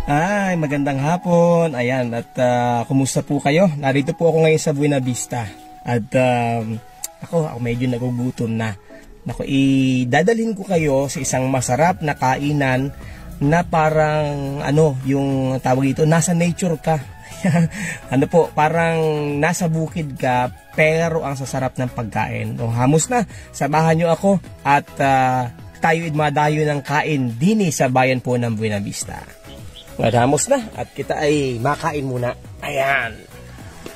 Ay, magandang hapon. Ayan, at kumusta po kayo? Narito po ako ngayon sa Buena Vista. At ako medyo nagugutom na. Ako, idadalhin ko kayo sa isang masarap na kainan na parang yung tawag dito, nasa nature ka. Parang nasa bukid ka, pero ang sasarap ng pagkain. Hamos na, samahan nyo ako at tayo idmadayo ng kain dini sa bayan po ng Buena Vista. Madamos na at kita ay makain muna. Ayan.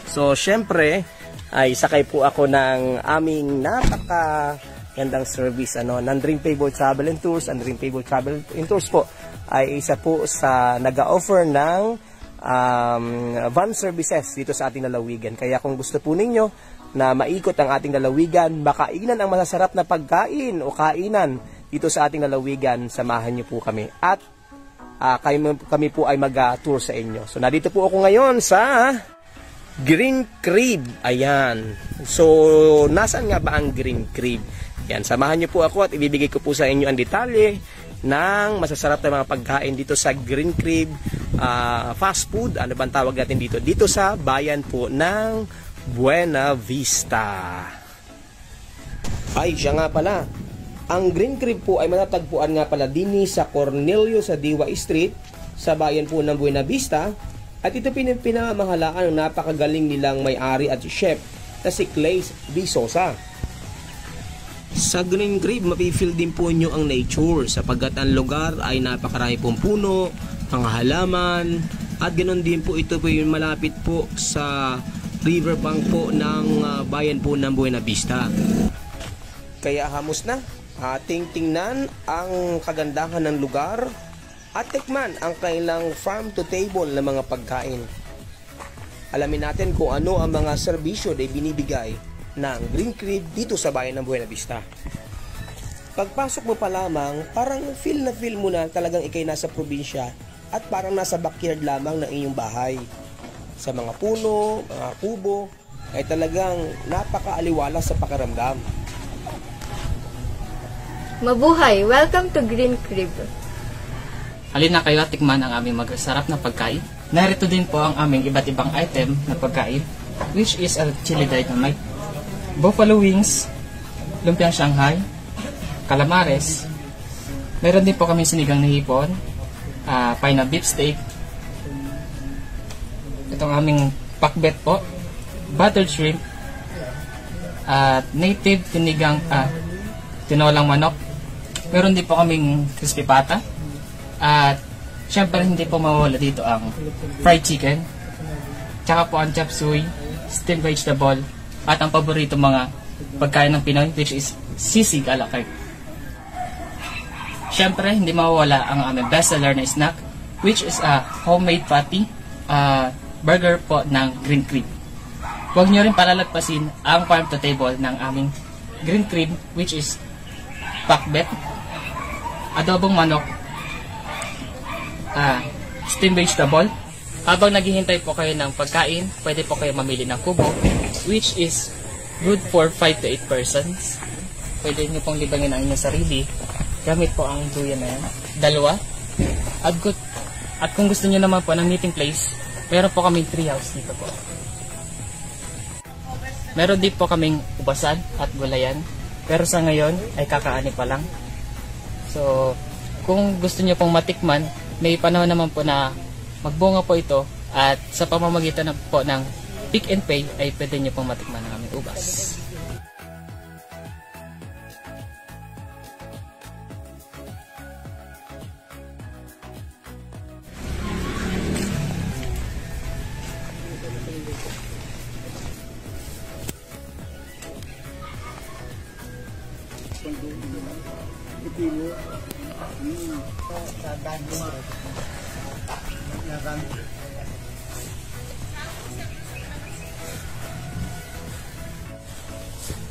So, syempre, ay sakay po ako ng aming napakagandang service. Ng Dream Table Travel and Tours. Ang Dream Table Travel and Tours po ay isa po sa nag-offer ng van services dito sa ating lalawigan. Kaya kung gusto po ninyo na maikot ang ating lalawigan, makainan ang masasarap na pagkain o kainan dito sa ating lalawigan, samahan nyo po kami. At kami po ay mag-tour sa inyo. So, nandito po ako ngayon sa Green Crib. Ayan. So, nasaan nga ba ang Green Crib? Ayan, samahan niyo po ako at ibibigay ko po sa inyo ang detalye ng masasarap na mga pagkain dito sa Green Crib fast food. Ano bang tawag natin dito? Dito sa bayan po ng Buena Vista. Ay, siya nga pala. Ang Green Crib po ay matatagpuan nga pala dini sa Cornelio sa Diwa Street sa bayan po ng Buena Vista, at ito pinamamahalaan ng napakagaling nilang may-ari at chef na si Clay D. Sosa. Sa Green Crib, mapifeel din po nyo ang nature sapagkat ang lugar ay napakarami pong puno, mga halaman, at ganoon din po ito po yung malapit po sa riverbank po ng bayan po ng Buena Vista. Kaya hamos na ating tingnan ang kagandahan ng lugar at tikman ang kailang farm to table na mga pagkain. Alamin natin kung ano ang mga serbisyo na binibigay ng Green Crib dito sa bayan ng Buena Vista. Pagpasok mo pa lamang, parang feel mo na talagang ikay nasa probinsya at parang nasa backyard lamang ng inyong bahay. Sa mga puno, mga kubo, ay talagang napakaaliwala sa pakiramdam. Mabuhay! Welcome to Green Crib. Halina kayo at tikman ang aming masarap na pagkain. Narito din po ang aming iba't ibang item na pagkain, which is a chili dynamite, buffalo wings, lumpiang Shanghai, calamares. Meron din po kami sinigang na hipon, pie na beef steak, itong aming pakbet po, buttered shrimp, at native tinolang manok. Meron din po kaming crispy pata. At syempre hindi po mawawala dito ang fried chicken. Tsaka po ang chop suey, steamed vegetable, at ang paborito mga pagkain ng Pinoy, which is sisig a la carte. Syempre hindi mawawala ang aming bestseller na snack, which is a homemade patty burger po ng Green Crib. Huwag nyo rin palalagpasin ang farm to table ng aming Green Crib, which is pakbet, adobong manok, steamed vegetable. Habang naghihintay po kayo ng pagkain, pwede po kayo mamili ng kubo, which is good for 5 to 8 persons. Pwede nyo pong libangin ang inyong sarili gamit po ang duyan na yan, dalawa. At kung gusto nyo naman po ng meeting place, meron po kaming treehouse dito po. Meron din po kaming ubasan at gulayan, pero sa ngayon ay kakaani pa lang. So, kung gusto nyo pong matikman, may panahon naman po na magbunga po ito, at sa pamamagitan po ng pick and pay ay pwede nyo pong matikman ng aming ubas.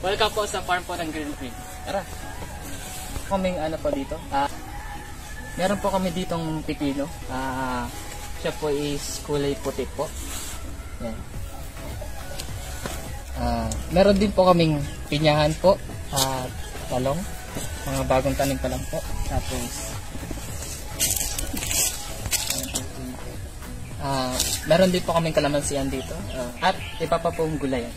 Welcome po sa farm po ng Green Creek. Tara. Kaming ano po dito. Meron po kami ditong pipino. Siya po is kulay puti po. Yan. Meron din po kaming pinyahan po. Talong. Mga bagong tanim pa lang po. Tapos meron din po kaming kalamansian dito. At iba pa pong gulayan.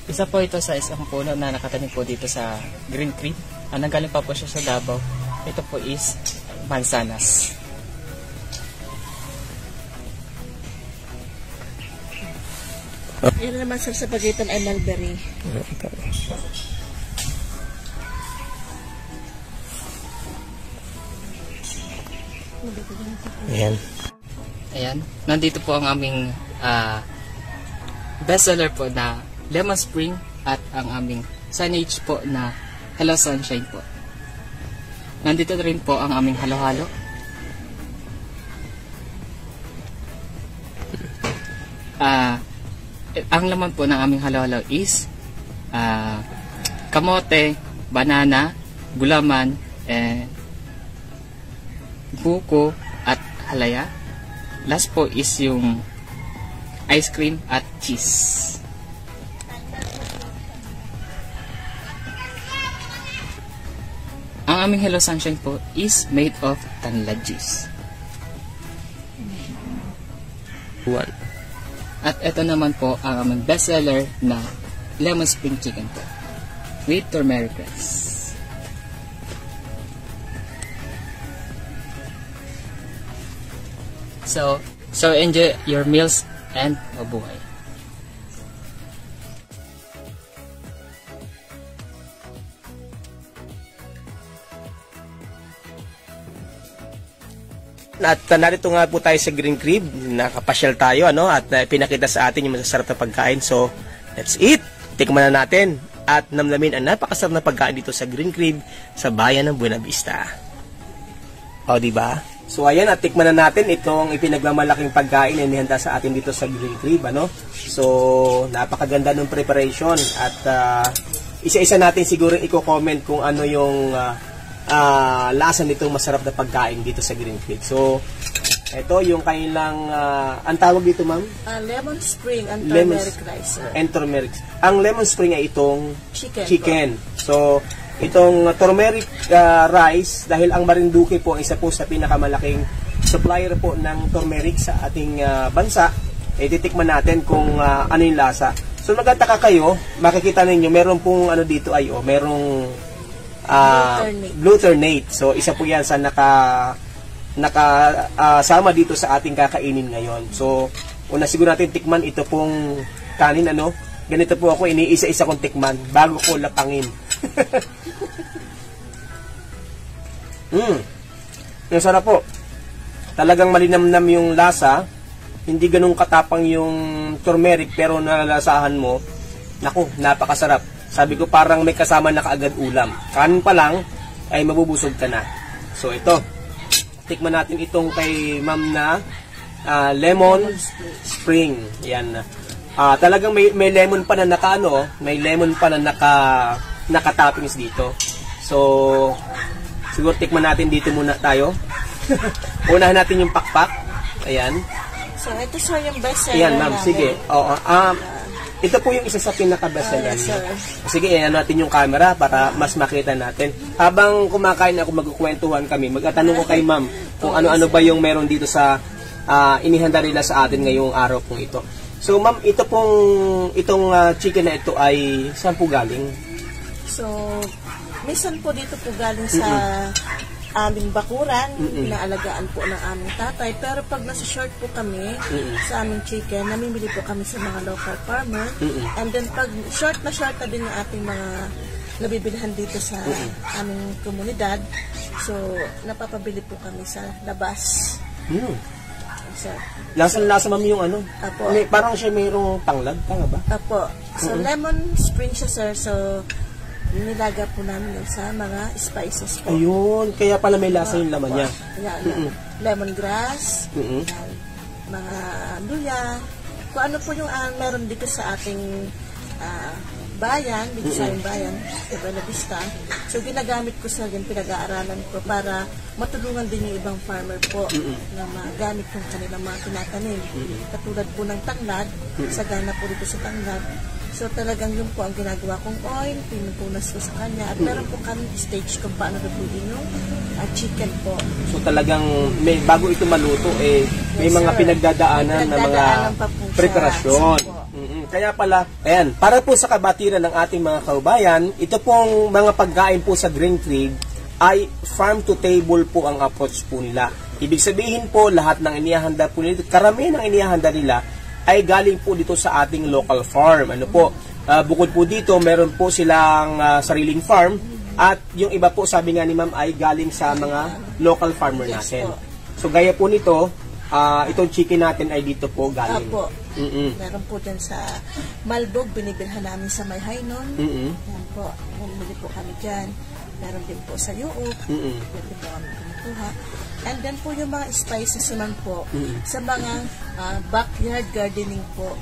Isa po ito sa isang puno na nakatanim po dito sa Green Creek. Nanggaling pa po siya sa Davao. Ito po is mansanas. Yan naman sir, sa pagitan ay mulberry. Ayan. Ayan. Nandito po ang aming bestseller po na Lemon Spring at ang aming Sunage po na Hello Sunshine po. Nandito rin po ang aming halo-halo. Ang laman po ng aming halo-halo is kamote, banana, gulaman, buko at halaya. Last po is yung ice cream at cheese. Ang aming Hello Sunshine po is made of tanla juice. One. At ito naman po ang aming bestseller na Lemon Spring Chicken po with turmeric rice. So enjoy your meals and mabuhay. At narito nga po tayo sa Green Crib, nakapasyal tayo at pinakita sa atin yung masasarap na pagkain. So, let's eat! Tikman na natin at namnamin ang napakasarap na pagkain dito sa Green Crib sa bayan ng Buena Vista. O, diba? So, ayan, at tikman na natin itong ipinagmamalaking pagkain na inihanda sa atin dito sa Green Crib. So, napakaganda ng preparation at isa-isa natin siguro i-comment kung ano yung lasa nitong masarap na pagkain dito sa Green Creek. So, ito yung kailang, ang tawag dito ma'am? Lemon Spring and turmeric rice. And turmeric. Ang lemon spring ay itong Chicken. So, itong turmeric rice, dahil ang Marinduque po isa po sa pinakamalaking supplier po ng turmeric sa ating bansa, titikman natin kung ano yung lasa. So, magtataka kayo, makikita ninyo, meron pong dito ay, merong glutamate. So, isa po yan sa nakasama dito sa ating kakainin ngayon. So, una siguro natin tikman ito pong kanin, ganito po ako, iniisa-isa kong tikman bago ko lapangin. Yung sarap po. Talagang malinamnam yung lasa. Hindi ganun katapang yung turmeric, pero nalalasahan mo, naku, napakasarap. Sabi ko parang may kasama na kaagad ulam. Kanin pa lang ay mabubusog ka na. So ito, tikman natin itong kay ma'am na lemon spring. Yan. Talagang may lemon pa na may lemon pa na naka-toppings dito. So siguro tikman natin dito muna tayo. Unahan natin yung pakpak. Ayan. So ito sir yung bestseller. Ayan ma'am, sige. Oo. Ito po yung isa sa pinaka-bestseller. Yes, Sige, natin yung camera para mas makita natin. Habang kumakain ako, magkukwentuhan kami. Magtatanong ko kay ma'am kung ano-ano ba yung meron dito sa inihanda nila sa atin ngayong araw pong ito. So ma'am, itong chicken na ito ay saan po galing? So, minsan po dito po galing sa aming bakuran, inaalagaan po ng aming tatay. Pero pag nasa short po kami sa aming chicken, namimili po kami sa mga local farmer. And then pag short na din yung ating mga nabibilhan dito sa aming komunidad, so napapabili po kami sa labas. Lasa ma'am yung Apo. Parang siya mayroong tanglad, tanga ba? Apo. So lemon spring siya sir, so nilaga po namin yun sa mga spices po. Ayun, kaya pala may lasa yung laman niya. Lemongrass, mga luya, kung ano po yung meron dito sa ating bayan, dito sa aming bayan, sa Buena Vista. So, ginagamit ko sa pinag-aaralan ko para matulungan din yung ibang farmer po na magamit yung kanilang mga tinatanim. Katulad po ng tanglad, sagana po dito sa tanglad. So, talagang yun po ang ginagawa kong oil, pinupunas ko sa kanya. At meron po kami stage kung paano lutuin yung chicken po. So talagang bago ito maluto, may mga pinagdadaanan na mga pa po siya. preparasyon. Kaya pala, ayan, para po sa kabatiran ng ating mga kaubayan, ito pong mga pagkain po sa Green Crib ay farm to table po ang approach po nila. Ibig sabihin po, lahat ng inihahanda po nila, karamihan ng inihahanda nila ay galing po dito sa ating local farm. Ano po, bukod po dito, meron po silang sariling farm at yung iba po, sabi nga ni ma'am, ay galing sa mga local farmer natin. So gaya po nito, itong chicken natin ay dito po galing. Opo. Meron po dyan sa Malbog, binibilhan namin sa May Hainon. Yan po, namili po kami dyan. Meron din po sa Yuok. Yan din po kami kumukuha. And then po yung mga spices naman po sa mga backyard gardening po.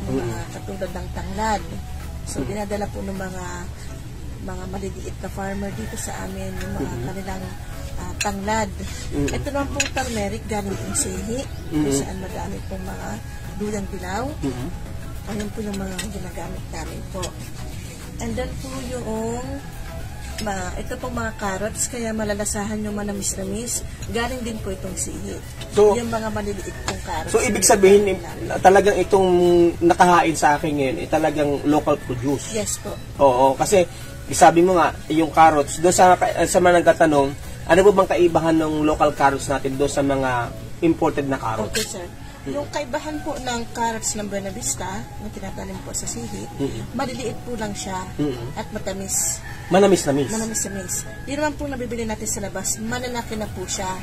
Yung mga katulad ng tanglad. So, dinadala po ng mga maliliit na farmer dito sa amin, yung mga kanilang tanglad. Ito naman pong turmeric, galing pong sihi, kung saan madami pong mga duyang dilaw. Ayun po yung mga ginagamit namin po. And then po yung ito pong mga carrots, kaya malalasahan yung manamis-namis. Galing din po itong sihi. So, yung mga maliliit pong carrots. So, ibig sabihin, talagang itong nakahain sa akin ngayon, talagang local produce. Yes po. Oo, kasi sabi mo nga, yung carrots, doon sa mga nagtatanong, ano po bang kaibahan ng local carrots natin doon sa mga imported na carrots? Okay, sir. Yung kaibahan po ng carrots ng Buena Vista, na tinatanim po sa sihi, maliliit po lang siya at matamis. Manamis-namis. Manamis-namis. Yun naman po nabibili natin sa labas, malalaki na po siya,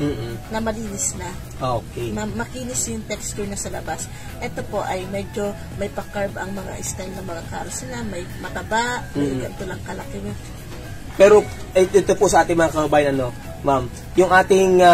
na malinis na. Okay. Makinis yung texture na sa labas. Ito po ay medyo may pa-carb ang mga style ng mga carrots nila, may mataba, may ganito lang kalaki. Pero ito po sa ating mga kababayan, ma'am, yung ating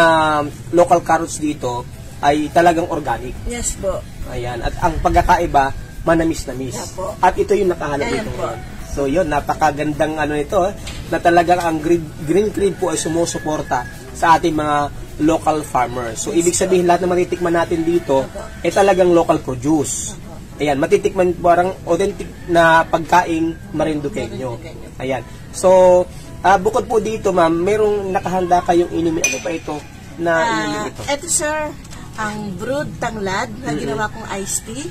local carrots dito ay talagang organic. Yes po. Ayan. At ang pagkakaiba, manamis-namis. Yeah, po. At ito yung nakahalap Ayan dito. Po. So yun, napakagandang nito, na talagang ang Green Crib po ay sumusuporta sa ating mga local farmers. So ibig sabihin, lahat na matitikman natin dito ay talagang local produce. Ayan, matitikman parang authentic na pagkain Marinduqueño. Ayan. So, bukod po dito, ma'am, merong nakahanda kayong inumin. Ano pa ito na inumin ito? Ito, sir, ang brewed tanglad na ginawa kong iced tea.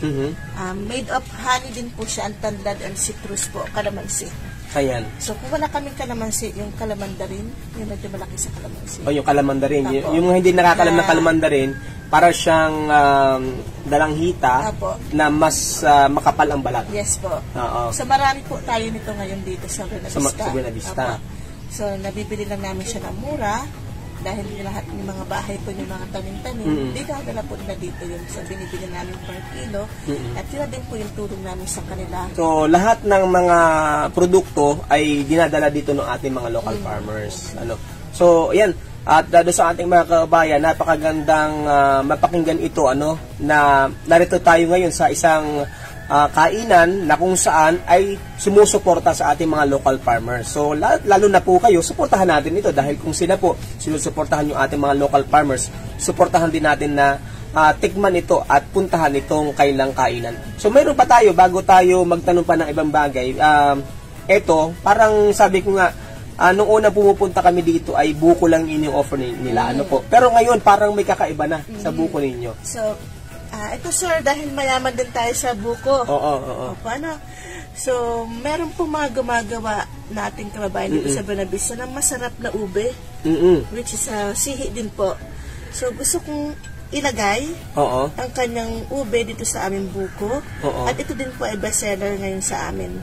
Made of honey din po siya, ang tanglad and citrus po, kalamansi. Ayan. So, kung wala kaming kalamansi, yung kalamandarin, yung medyo malaki sa kalamansi. O, yung kalamandarin. Apo. Yung hindi nakakalam na kalamandarin, para siyang dalanghita na mas makapal ang balat. Yes po. Oo. So, marami po tayo nito ngayon dito sa Buena Vista. Sa Buena Vista. So, nabibili lang namin siya ng mura dahil lahat ng mga bahay po yung mga tanim-tanim. Dito nadala po nila dito yung sa binibili namin per kilo. At yun din po yung tulong namin sa kanila. So, lahat ng mga produkto ay dinadala dito ng ating mga local farmers. So, ayan. At doon sa ating mga kabayan, napakagandang mapakinggan ito, na narito tayo ngayon sa isang kainan na kung saan ay sumusuporta sa ating mga local farmers. So, lalo na po kayo, suportahan natin ito dahil kung sila po sinusuportahan yung ating mga local farmers, suportahan din natin na tikman ito at puntahan itong kailang kainan. So, meron pa tayo, bago tayo magtanong pa ng ibang bagay, ito, parang sabi ko nga, nung una pumupunta kami dito ay buko lang inyong offer nila. Pero ngayon, parang may kakaiba na sa buko ninyo. So, ito sir, dahil mayaman din tayo sa buko. Oo. Paano? So, meron po mga gumagawa na ating kababayan dito sa Buena Vista na masarap na ube. Which is sihi din po. So, gusto kong ilagay ang kanyang ube dito sa aming buko. At ito din po ay bestseller ngayon sa amin.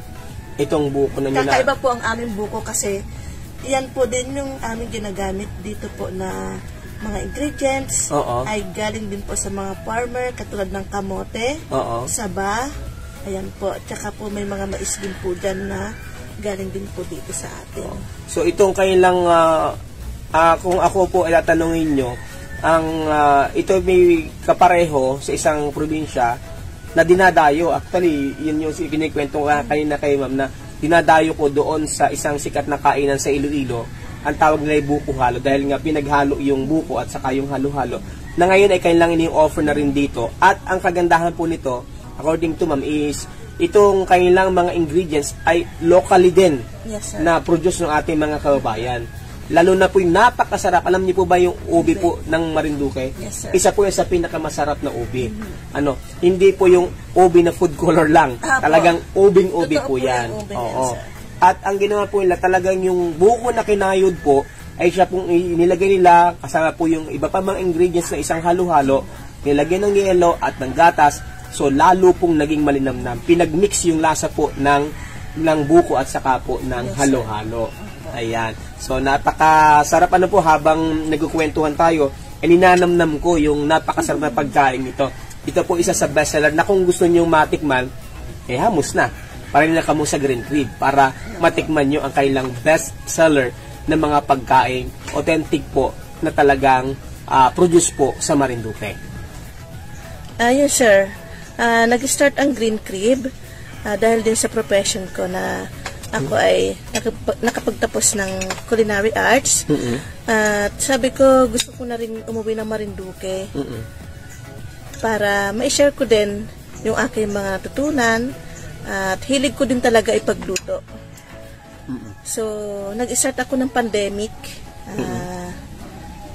Itong buko na nila. Kakaiba po ang aming buko kasi yan po din yung aming ginagamit dito po na mga ingredients ay galing din po sa mga farmer katulad ng kamote, saba, ayan po. Tsaka po may mga mais din po dyan na galing din po dito sa atin. So itong kailang, kung ako po ay tatanungin nyo, ito may kapareho sa isang probinsya na dinadayo. Actually, yun yung kinikwento ko kanina kay ma'am na dinadayo ko doon sa isang sikat na kainan sa Iloilo. Ang tawag nila ay buko halo dahil nga pinaghalo yung buko at saka yung halo-halo. Na ngayon ay kailangan ini-offer na rin dito. At ang kagandahan po nito, according to ma'am, is itong kanilang mga ingredients ay locally din na produce ng ating mga kababayan. Lalo na po yung napakasarap. Alam niyo po ba yung ubi po ng Marinduque? Yes, sir. Isa po yung sa pinakamasarap na ubi. Hindi po yung ubi na food color lang. Talagang ubing-ubi po yan. Oo. At ang ginawa po nila, talagang yung buko na kinayod po, ay siya pong nilagay nila, kasama po yung iba pa mga ingredients na isang halo-halo, nilagay ng yelo at ng gatas, so lalo pong naging malinamnam. Pinagmix yung lasa po ng buko at saka po ng halo-halo. Ayan. So, napakasarap po habang nagkukwentuhan tayo, ninanamnam ko yung napakasarap na pagkain nito. Ito po isa sa bestseller na kung gusto nyo matikman, hamos na. Para nila kamo sa Green Crib para matikman nyo ang kailang bestseller na mga pagkain, authentic po na talagang produce po sa Marinduque. Ayun, sir. Nag-start ang Green Crib dahil din sa profession ko na ako ay nakapagtapos ng culinary arts. At sabi ko, gusto ko na rin umuwi ng Marinduque para ma-share ko din yung aking mga natutunan at hilig ko din talaga ipagluto. So, nag-start ako ng pandemic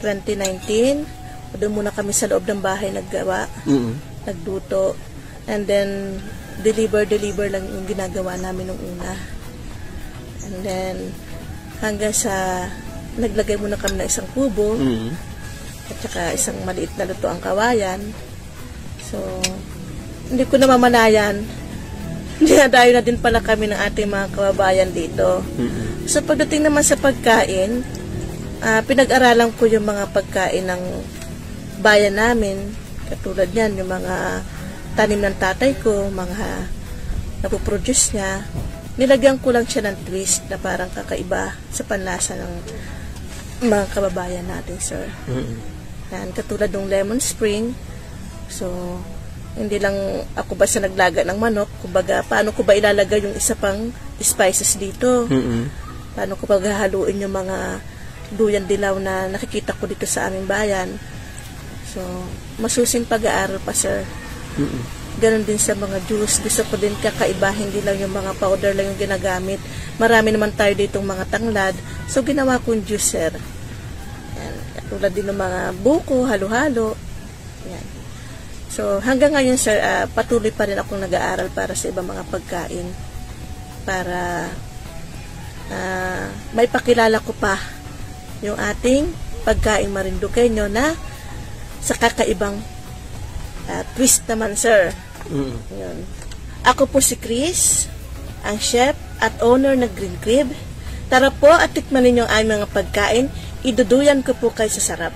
2019. Doon muna kami sa loob ng bahay naggawa, nagluto, and then deliver lang yung ginagawa namin nung una. And then, hanggang sa naglagay muna kami ng isang kubo at saka isang maliit na luto ang kawayan. So, hindi ko namamalayan. Dinadayo na din pala kami ng ating mga kababayan dito. So, pagdating naman sa pagkain, pinag-aralan ko yung mga pagkain ng bayan namin. Katulad yan, yung mga tanim ng tatay ko, mga napoproduce niya. Nilagyan ko lang siya ng twist na parang kakaiba sa panlasa ng mga kababayan natin, sir. Yan, katulad ng lemon spring. So, hindi lang ako basta naglaga ng manok. Kumbaga, paano ko ba ilalagay yung isa pang spices dito? Paano ko paghahaluin yung mga duyan dilaw na nakikita ko dito sa aming bayan? So, masusing pag-aaral pa, sir. Ganon din sa mga juice. Gusto ko din kakaiba, hindi lang yung mga powder lang yung ginagamit. Marami naman tayo ditong mga tanglad. So, ginawa kong juicer. Yan. Katulad din ng mga buko, halo-halo. Yan. So, hanggang ngayon, sir, patuloy pa rin akong nag-aaral para sa ibang mga pagkain. Para may pakilala ko pa yung ating pagkain Marinduqueño na sa kakaibang twist naman, sir. Yun. Ako po si Chris, ang chef at owner ng Green Crib. Tara po at tikman ninyo ang aming mga pagkain. Iduduyan ko po kayo sa sarap.